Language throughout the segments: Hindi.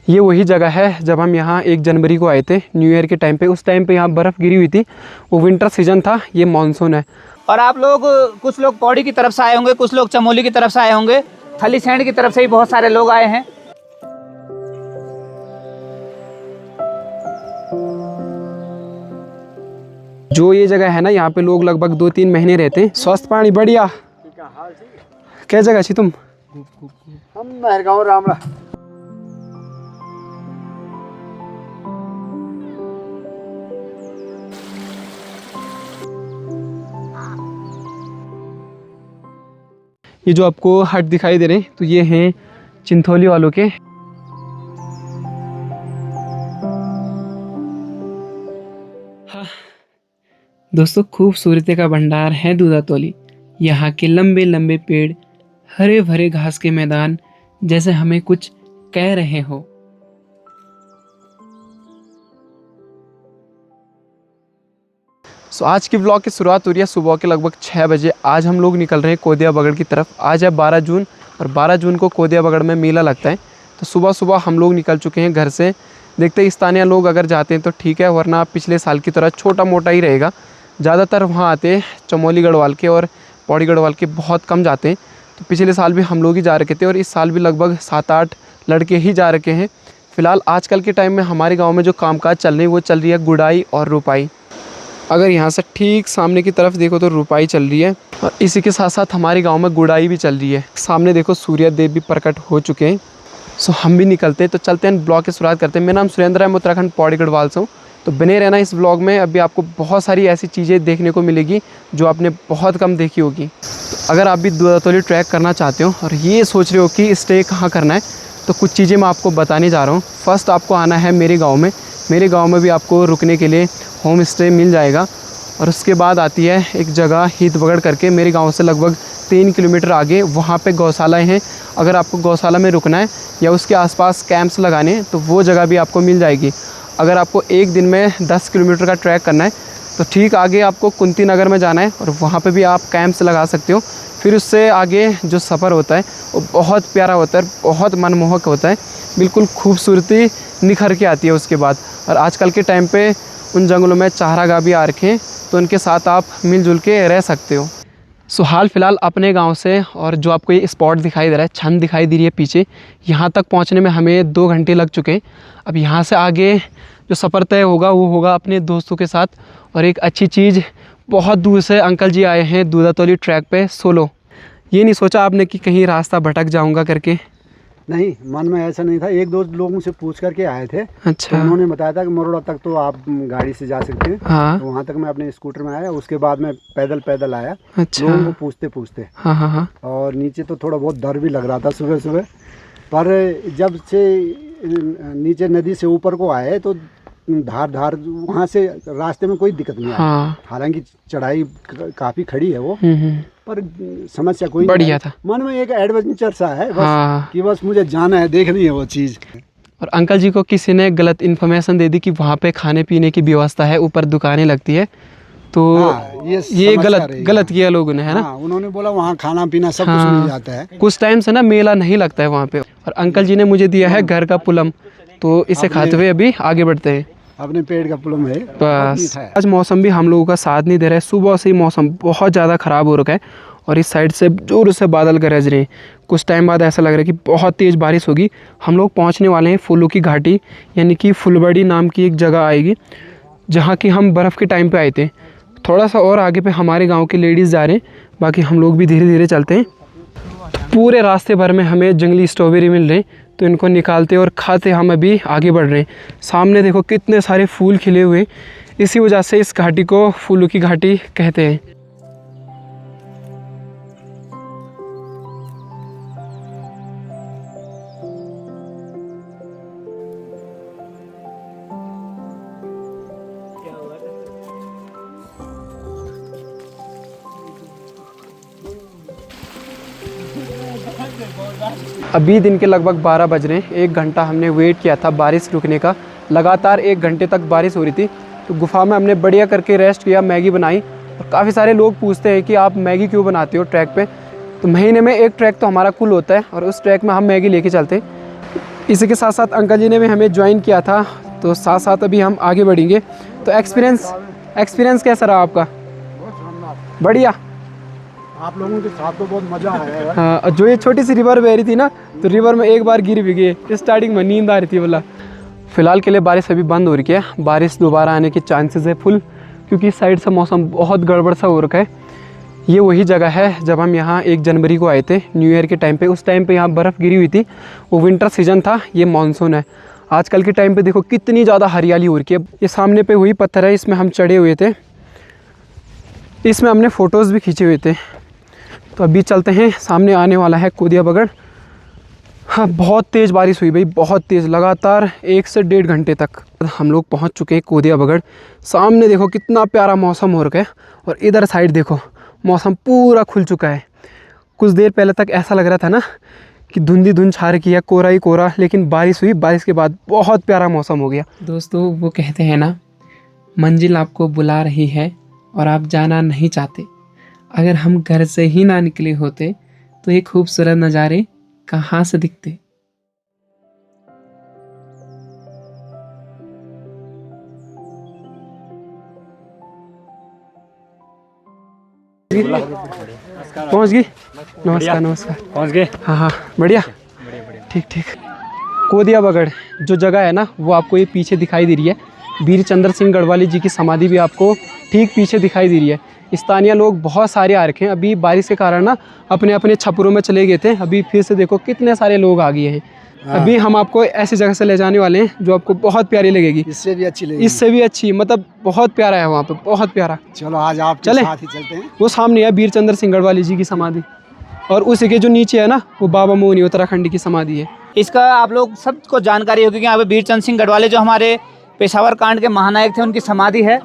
ये वही जगह है जब हम यहाँ 1 जनवरी को आए थे न्यू ईयर के टाइम पे। उस टाइम पे यहाँ बर्फ़ गिरी हुई थी, वो विंटर सीजन था, ये मानसून है। और आप लोग, कुछ लोग पौड़ी की तरफ से आए होंगे, कुछ लोग चमोली की तरफ से आए होंगे, थली सैंड की तरफ से भी बहुत सारे लोग आए हैं। जो ये जगह है ना, यहाँ पे लोग लगभग 2-3 महीने रहते हैं। स्वस्थ पानी बढ़िया। क्या जगह छी तुम? हम महरगांव रामला। ये जो आपको हट दिखाई दे रहे हैं, तो ये हैं चिंथोली वालों के। हाँ दोस्तों, खूबसूरती का भंडार है दूधातोली। यहाँ के लंबे लंबे पेड़, हरे भरे घास के मैदान, जैसे हमें कुछ कह रहे हो। आज की ब्लॉग की शुरुआत हो रही है सुबह के लगभग 6 बजे। आज हम लोग निकल रहे हैं कोदिया बगड़ की तरफ। आज है 12 जून और 12 जून को कोदिया बगड़ में मेला लगता है। तो सुबह सुबह हम लोग निकल चुके हैं घर से। देखते हैं स्थानीय लोग अगर जाते हैं तो ठीक है, वरना पिछले साल की तरह छोटा मोटा ही रहेगा। ज़्यादातर वहाँ आते हैं चमोली गढ़वाल के और पौड़ी गढ़वाल के, बहुत कम जाते हैं। तो पिछले साल भी हम लोग ही जा रखे थे और इस साल भी लगभग 7-8 लड़के ही जा रखे हैं। फ़िलहाल आजकल के टाइम में हमारे गाँव में जो कामकाज चल रही है वो चल रही है गुड़ाई और रुपाई। अगर यहाँ से ठीक सामने की तरफ देखो तो रुपाई चल रही है और इसी के साथ साथ हमारे गांव में गुड़ाई भी चल रही है। सामने देखो सूर्य देव भी प्रकट हो चुके हैं। हम भी निकलते हैं, तो चलते हैं, ब्लॉग की शुरुआत करते हैं। मेरा नाम सुरेंद्र है, मैं उत्तराखंड पौड़ी गढ़वाल से हूँ। तो बने रहना इस ब्लॉग में। अभी आपको बहुत सारी ऐसी चीज़ें देखने को मिलेगी जो आपने बहुत कम देखी होगी। तो अगर आप भी दूधातोली ट्रैक करना चाहते हो और ये सोच रहे हो कि स्टे कहाँ करना है, तो कुछ चीज़ें मैं आपको बताने जा रहा हूँ। फर्स्ट आपको आना है मेरे गाँव में। मेरे गाँव में भी आपको रुकने के लिए होम स्टे मिल जाएगा। और उसके बाद आती है एक जगह हीत बगड़ करके, मेरे गांव से लगभग 3 किलोमीटर आगे। वहाँ पे गौशालाएँ हैं। अगर आपको गौशाला में रुकना है या उसके आसपास कैंप्स लगाने हैं तो वो जगह भी आपको मिल जाएगी। अगर आपको एक दिन में 10 किलोमीटर का ट्रैक करना है तो ठीक आगे आपको कुंती नगर में जाना है और वहाँ पे भी आप कैंप्स लगा सकते हो। फिर उससे आगे जो सफ़र होता है वो बहुत प्यारा होता है, बहुत मनमोहक होता है। बिल्कुल खूबसूरती निखर के आती है उसके बाद। और आजकल के टाइम पे उन जंगलों में चारागाह भी आ रखे हैं, तो उनके साथ आप मिलजुल के रह सकते हो। हाल फ़िलहाल अपने गांव से, और जो आपको ये स्पॉट दिखाई दे रहा है, छन दिखाई दे रही है पीछे, यहाँ तक पहुँचने में हमें 2 घंटे लग चुके हैं। अब यहाँ से आगे जो सफ़र तय होगा वो होगा अपने दोस्तों के साथ। और एक अच्छी चीज़, बहुत दूर से अंकल जी आए हैं दूधातोली ट्रैक पे सोलो। ये नहीं सोचा आपने कि कहीं रास्ता भटक जाऊँगा करके? नहीं, मन में ऐसा नहीं था। 1-2 लोगों से पूछ करके आए थे। अच्छा। तो उन्होंने बताया था कि मरोड़ा तक तो आप गाड़ी से जा सकते हैं। हाँ। तो वहाँ तक मैं अपने स्कूटर में आया, उसके बाद मैं पैदल आया। अच्छा। लोगों को पूछते। हाँ हाँ हाँ। और नीचे तो थोड़ा बहुत डर भी लग रहा था सुबह, पर जब से नीचे नदी से ऊपर को आए तो धार वहाँ से रास्ते में कोई दिक्कत नहीं आई। हाँ। हालांकि चढ़ाई काफ़ी खड़ी है वो, पर समस्या कोई बढ़िया नहीं। था। मन में एक एडवेंचर सा है बस। हाँ। कि बस मुझे जाना है, देखनी है वो चीज़। और अंकल जी को किसी ने गलत इन्फॉर्मेशन दे दी कि वहाँ पे खाने पीने की व्यवस्था है, ऊपर दुकानें लगती है। तो हाँ, ये गलत किया लोगों ने, है ना? हाँ, उन्होंने बोला वहाँ खाना पीना सब कुछ मिल जाता है। कुछ टाइम से ना मेला नहीं लगता है वहाँ पे। और अंकल जी ने मुझे दिया है घर का पुलम, तो इसे खाते हुए अभी आगे बढ़ते हैं। अपने पेड़ का पुलम है बस। आज मौसम भी हम लोगों का साथ नहीं दे रहा है। सुबह से ही मौसम बहुत ज़्यादा ख़राब हो रखा है और इस साइड से जोर से बादल गरज रहे हैं। कुछ टाइम बाद ऐसा लग रहा है कि बहुत तेज़ बारिश होगी। हम लोग पहुंचने वाले हैं फूलों की घाटी, यानी कि फुलबड़ी नाम की एक जगह आएगी, जहां कि हम बर्फ़ के टाइम पे आए थे। थोड़ा सा और आगे पे हमारे गांव के लेडीज़ जा रहे हैं, बाकी हम लोग भी धीरे धीरे चलते हैं। तो पूरे रास्ते भर में हमें जंगली स्ट्रॉबेरी मिल रहे हैं, तो इनको निकालते और खाते हम अभी आगे बढ़ रहे हैं। सामने देखो कितने सारे फूल खिले हुए, इसी वजह से इस घाटी को फूलों की घाटी कहते हैं। अभी दिन के लगभग 12 बज रहे हैं। 1 घंटा हमने वेट किया था बारिश रुकने का। लगातार 1 घंटे तक बारिश हो रही थी, तो गुफा में हमने बढ़िया करके रेस्ट किया, मैगी बनाई। और काफ़ी सारे लोग पूछते हैं कि आप मैगी क्यों बनाते हो ट्रैक पे। तो महीने में 1 ट्रैक तो हमारा कुल होता है और उस ट्रैक में हम मैगी लेके चलते हैं। इसी के साथ साथ अंकल जी ने भी हमें ज्वाइन किया था, तो साथ साथ अभी हम आगे बढ़ेंगे। तो एक्सपीरियंस कैसा रहा आपका? बढ़िया। आप लोगों के साथ तो बहुत मज़ा आया है। हाँ, और जो ये छोटी सी रिवर बह रही थी ना, तो रिवर में एक बार गिर भी गए। स्टार्टिंग में नींद आ रही थी बोला। फ़िलहाल के लिए बारिश अभी बंद हो रही है, बारिश दोबारा आने के चांसेस है फुल, क्योंकि इस साइड से मौसम बहुत गड़बड़ सा हो रखा है। ये वही जगह है जब हम यहाँ 1 जनवरी को आए थे न्यू ईयर के टाइम पे। उस टाइम पे यहाँ बर्फ़ गिरी हुई थी, वो विंटर सीजन था, ये मानसून है। आजकल के टाइम पे देखो कितनी ज़्यादा हरियाली हो रही है। ये सामने पे हुई पत्थर है, इसमें हम चढ़े हुए थे, इसमें हमने फ़ोटोज़ भी खींचे हुए थे। तो अभी चलते हैं, सामने आने वाला है कोदिया बगड़। हाँ, बहुत तेज़ बारिश हुई भाई, बहुत तेज़, लगातार 1 से 1.5 घंटे तक। हम लोग पहुँच चुके हैं कोदिया बगड़। सामने देखो कितना प्यारा मौसम हो रखा है, और इधर साइड देखो मौसम पूरा खुल चुका है। कुछ देर पहले तक ऐसा लग रहा था ना कि धुंधी धुंध छा रखी है, कोहरा ही कोहरा, लेकिन बारिश हुई, बारिश के बाद बहुत प्यारा मौसम हो गया। दोस्तों, वो कहते हैं ना, मंजिल आपको बुला रही है और आप जाना नहीं चाहते। अगर हम घर से ही ना निकले होते तो ये खूबसूरत नज़ारे कहाँ से दिखते। पहुँच गई? नमस्कार नमस्कार। पहुंच गए? हाँ हाँ, बढ़िया, ठीक ठीक। कोदिया बगड़ जो जगह है ना, वो आपको ये पीछे दिखाई दे रही है। वीर चंद्र सिंह गढ़वाली जी की समाधि भी आपको ठीक पीछे दिखाई दे रही है। स्थानीय लोग बहुत सारे आ रखे हैं, अभी बारिश के कारण ना अपने अपने छपरों में चले गए थे। अभी फिर से देखो कितने सारे लोग आ गए हैं। अभी हम आपको ऐसी जगह से ले जाने वाले हैं जो आपको बहुत प्यारी लगेगी, इससे भी अच्छी लगेगी। इससे भी अच्छी, मतलब बहुत प्यारा है वहाँ पे, बहुत प्यारा। चलो आज आप चलें? साथ ही चलते हैं। वो सामने है वीर चंद्र सिंह गढ़वाली जी की समाधि, और उसी के जो नीचे है ना, वो बाबा मोहनी उत्तराखंड की समाधि है। इसका आप लोग सबको जानकारी होगी कि यहाँ पे वीरचंद सिंह गढ़वाले जो हमारे पेशावर कांड के महानायक थे, उनकी समाधि है।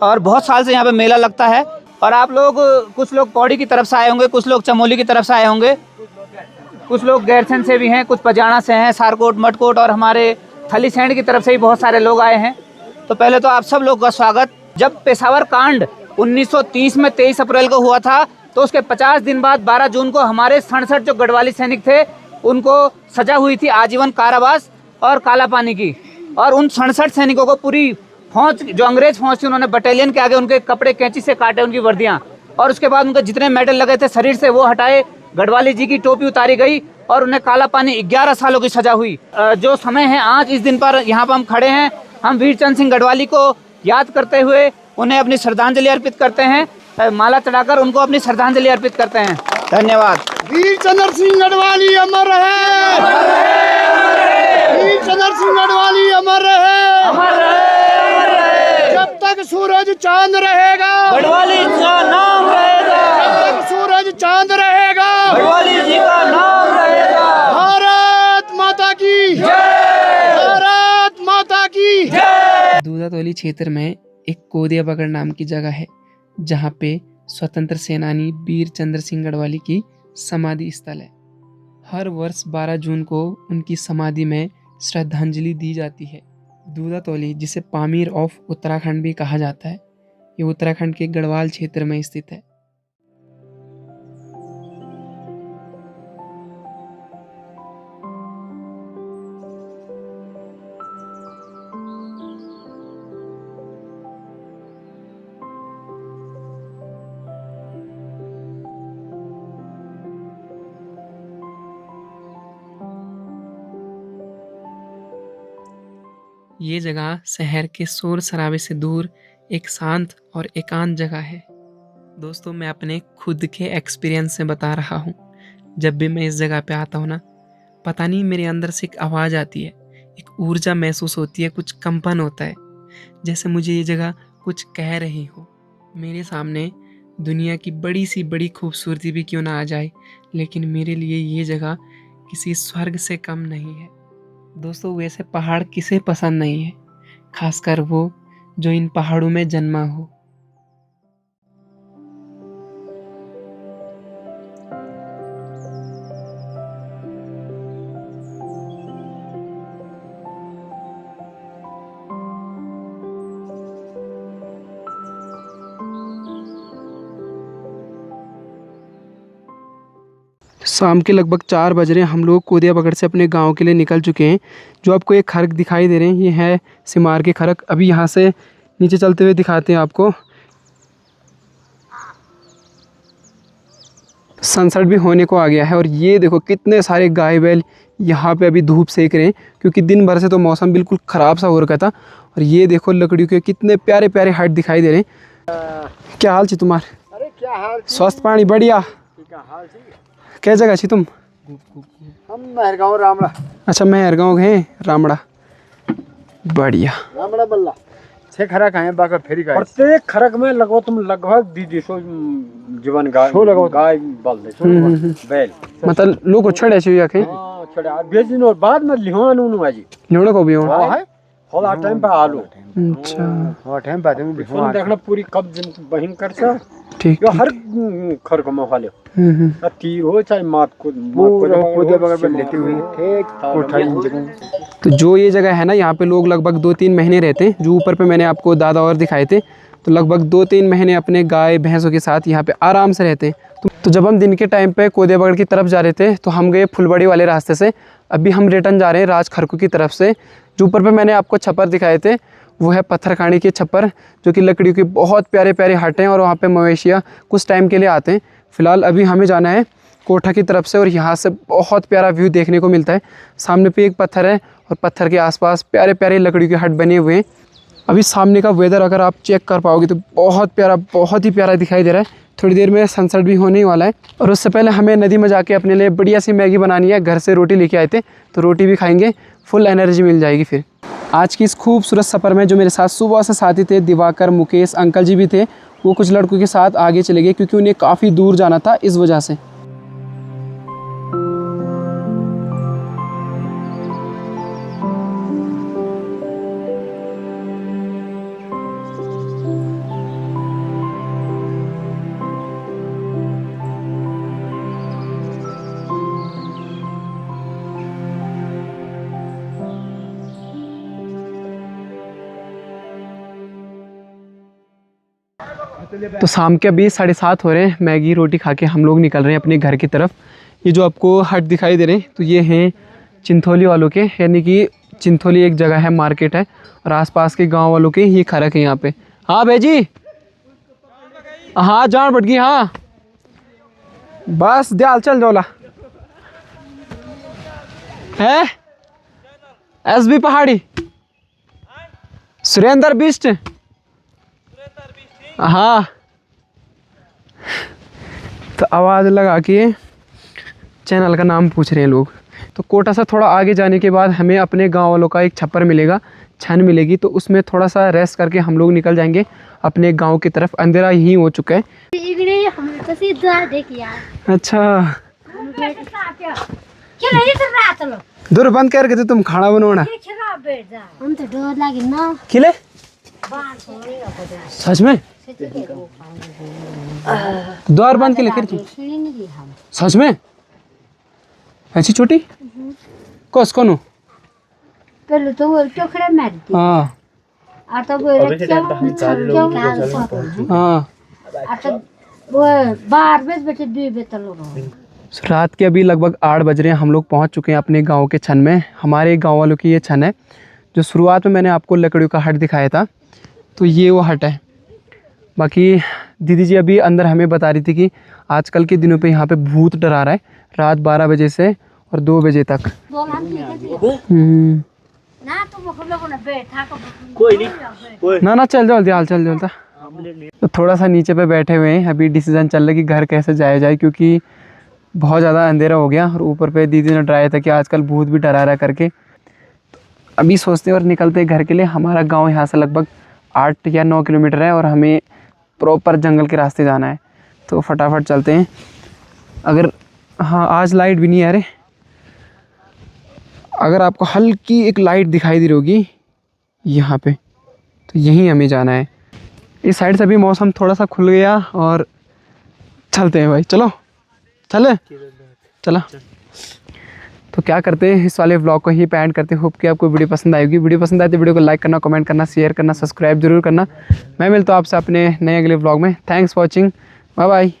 और बहुत साल से यहाँ पे मेला लगता है। और आप लोग, कुछ लोग पौड़ी की तरफ से आए होंगे, कुछ लोग चमोली की तरफ से आए होंगे, कुछ लोग गैरसैंण से भी हैं, कुछ पजाना से हैं, सारकोट, मटकोट, और हमारे थलीसैंण की तरफ से भी बहुत सारे लोग आए हैं। तो पहले तो आप सब लोग का स्वागत। जब पेशावर कांड 1930 में 23 अप्रैल को हुआ था, तो उसके 50 दिन बाद 12 जून को हमारे 67 जो गढ़वाली सैनिक थे, उनको सजा हुई थी आजीवन कारावास और काला पानी की। और उन 67 सैनिकों को पूरी फौज, जो अंग्रेज फौज थी, उन्होंने बटालियन के आगे उनके कपड़े कैंची से काटे, उनकी वर्दियाँ, और उसके बाद उनके जितने मेडल लगे थे शरीर से वो हटाए, गढ़वाली जी की टोपी उतारी गई, और उन्हें काला पानी 11 सालों की सजा हुई। जो समय है आज, इस दिन पर यहाँ पर हम खड़े हैं, हम वीरचंद सिंह गढ़वाली को याद करते हुए उन्हें अपनी श्रद्धांजलि अर्पित करते हैं। माला चढ़ाकर उनको अपनी श्रद्धांजलि अर्पित करते हैं। धन्यवाद। वीर चंद्र सिंह गढ़वाली अमर रहे, वीर चंद्र सिंह गढ़वाली अमर रहे, जब तक सूरज चांद रहेगा गढ़वाली का नाम रहेगा, जब तक सूरज चांद रहेगा गढ़वाली जी का नाम रहेगा। भारत माता की जय, भारत माता की जय। दूधातोली क्षेत्र में एक कोदिया बगड़ नाम की जगह है, जहाँ पे स्वतंत्र सेनानी वीर चंद्र सिंह गढ़वाली की समाधि स्थल है। हर वर्ष 12 जून को उनकी समाधि में श्रद्धांजलि दी जाती है। दूधातोली, जिसे पामीर ऑफ उत्तराखंड भी कहा जाता है, ये उत्तराखंड के गढ़वाल क्षेत्र में स्थित है। ये जगह शहर के शोर शराबे से दूर एक शांत और एकांत जगह है। दोस्तों, मैं अपने खुद के एक्सपीरियंस से बता रहा हूँ। जब भी मैं इस जगह पे आता हूँ ना, पता नहीं मेरे अंदर से एक आवाज़ आती है, एक ऊर्जा महसूस होती है, कुछ कंपन होता है, जैसे मुझे ये जगह कुछ कह रही हो। मेरे सामने दुनिया की बड़ी सी बड़ी खूबसूरती भी क्यों ना आ जाए, लेकिन मेरे लिए ये जगह किसी स्वर्ग से कम नहीं है। दोस्तों, वैसे पहाड़ किसे पसंद नहीं है, खासकर वो जो इन पहाड़ों में जन्मा हो। शाम के लगभग 4 बज रहे हैं। हम लोग कोदिया बगड़ से अपने गांव के लिए निकल चुके हैं। जो आपको एक खरक दिखाई दे रहे हैं ये है सिमार के खरक। अभी यहाँ से नीचे चलते हुए दिखाते हैं आपको। सनसेट भी होने को आ गया है और ये देखो कितने सारे गाय बैल यहाँ पे अभी धूप सेक रहे हैं, क्योंकि दिन भर से तो मौसम बिल्कुल ख़राब सा हो रखा था। और ये देखो लकड़ियों के कितने प्यारे प्यारे हट दिखाई दे रहे हैं। क्या हाल छी तुम्हारे? अरे क्या हाल? स्वस्थ पानी बढ़िया। क्या जगह छी तुम? हम मेहरगांव रामड़ा। अच्छा मेहरगांव गए रामड़ा, बढ़िया। रामड़ा बल्ला छे खरक है बाका फेरी गाय। प्रत्येक खरक में लगभग तुम लगभग 200 जीवन गाय गाय बल दे बैल मतलब लोग छड़े छी या के हां छड़ा बेचिन और बाद में लिहान उन आजी लोड़ा को भी हो हां है होला टाइम पे आलू। अच्छा हां टाइम पे तुम सुन देखना पूरी कब दिन बहिन कर सा ठीक जो हर खरक में हाले तीर हो चाहे मात को कोदिया बगड़ पे लेती हुई ठीक कोठाई। तो जो ये जगह है ना यहाँ पे लोग लगभग 2-3 महीने रहते हैं। जो ऊपर पे मैंने आपको दादा और दिखाए थे, तो लगभग 2-3 महीने अपने गाय भैंसों के साथ यहाँ पे आराम से रहते हैं। तो जब हम दिन के टाइम पे कोदिया बगड़ की तरफ जा रहे थे तो हम गए फुलबड़ी वाले रास्ते से। अभी हम रिटर्न जा रहे हैं राज खरकू की तरफ से। जो ऊपर पे मैंने आपको छप्पर दिखाए थे वो है पत्थरखानी के छप्पर, जो कि लकड़ियों के बहुत प्यारे प्यारे हट हैं और वहाँ पे मवेशियाँ कुछ टाइम के लिए आते हैं। फ़िलहाल अभी हमें जाना है कोठा की तरफ से और यहाँ से बहुत प्यारा व्यू देखने को मिलता है। सामने पे एक पत्थर है और पत्थर के आसपास प्यारे प्यारे लकड़ी के हट बने हुए हैं। अभी सामने का वेदर अगर आप चेक कर पाओगे तो बहुत ही प्यारा दिखाई दे रहा है। थोड़ी देर में सनसेट भी होने ही वाला है और उससे पहले हमें नदी में जाके अपने लिए बढ़िया सी मैगी बनानी है। घर से रोटी लेके आए थे तो रोटी भी खाएंगे, फुल एनर्जी मिल जाएगी। फिर आज की इस खूबसूरत सफ़र में जो मेरे साथ सुबह से साथी थे, दिवाकर, मुकेश, अंकल जी भी थे, वो कुछ लड़कों के साथ आगे चले गए क्योंकि उन्हें काफ़ी दूर जाना था इस वजह से। तो शाम के अभी 7:30 हो रहे हैं। मैगी रोटी खा के हम लोग निकल रहे हैं अपने घर की तरफ। ये जो आपको हट दिखाई दे रहे हैं तो ये हैं चिंथोली वालों के, यानी कि चिंथोली एक जगह है, मार्केट है, और आसपास के गांव वालों के ये खरक है यहाँ पे। हाँ भाई, हाँ जान बढ़ गई, हाँ बस दयाल चल जोला है। SB पहाड़ी, सुरेंद्र बिस्ट, हाँ। तो आवाज़ लगा के चैनल का नाम पूछ रहे हैं लोग। तो कोटा से थोड़ा आगे जाने के बाद हमें अपने गांव वालों का एक छप्पर मिलेगा, छन मिलेगी, तो उसमें थोड़ा सा रेस्ट करके हम लोग निकल जाएंगे अपने गांव की तरफ। अंधेरा ही हो चुका है। अच्छा दूर बंद करके तो तुम खाना बनवाना खिले सच में द्वार बंद के लेकर तुम सच में ऐसी छोटी कौस कौन पहले तो वो टोकरे मार दी। हाँ आता वो हाँ आता वो 12 बजे बैठे 2 बजे तक। रात के अभी लगभग 8 बज रहे हैं। हम लोग पहुंच चुके हैं अपने गांव के छन में। हमारे गांव वालों की ये छन है जो शुरुआत में मैंने आपको लकड़ियों का हट दिखाया था, तो ये वो हट है। बाकी दीदी जी अभी अंदर हमें बता रही थी कि आजकल के दिनों पे यहाँ पे भूत डरा रहा है रात 12 बजे से और 2 बजे तक। ना तो हम लोगों ने बैठा कोई नहीं ना चल जाओ हाल चल जाता। तो थोड़ा सा नीचे पे बैठे हुए हैं, अभी डिसीजन चल रहा है कि घर कैसे जाया जाए, क्योंकि बहुत ज़्यादा अंधेरा हो गया और ऊपर पे दीदी ने डराया था कि आजकल भूत भी डरा रहा करके। तो अभी सोचते हैं और निकलते हैं घर के लिए। हमारा गांव यहाँ से लगभग 8 या 9 किलोमीटर है और हमें प्रॉपर जंगल के रास्ते जाना है, तो फटाफट चलते हैं। अगर हाँ आज लाइट भी नहीं है, अरे अगर आपको हल्की एक लाइट दिखाई दे रही होगी यहाँ पे, तो यहीं हमें जाना है। इस साइड से भी मौसम थोड़ा सा खुल गया और चलते हैं भाई, चलो चले चला। तो क्या करते हैं, इस वाले व्लॉग को ही पे एंड करते हैं। होप कि आपको वीडियो पसंद आएगी। वीडियो पसंद आए तो वीडियो को लाइक करना, कमेंट करना, शेयर करना, सब्सक्राइब जरूर करना। मैं मिलता हूँ आपसे अपने नए अगले व्लॉग में। Thanks for watching, bye bye.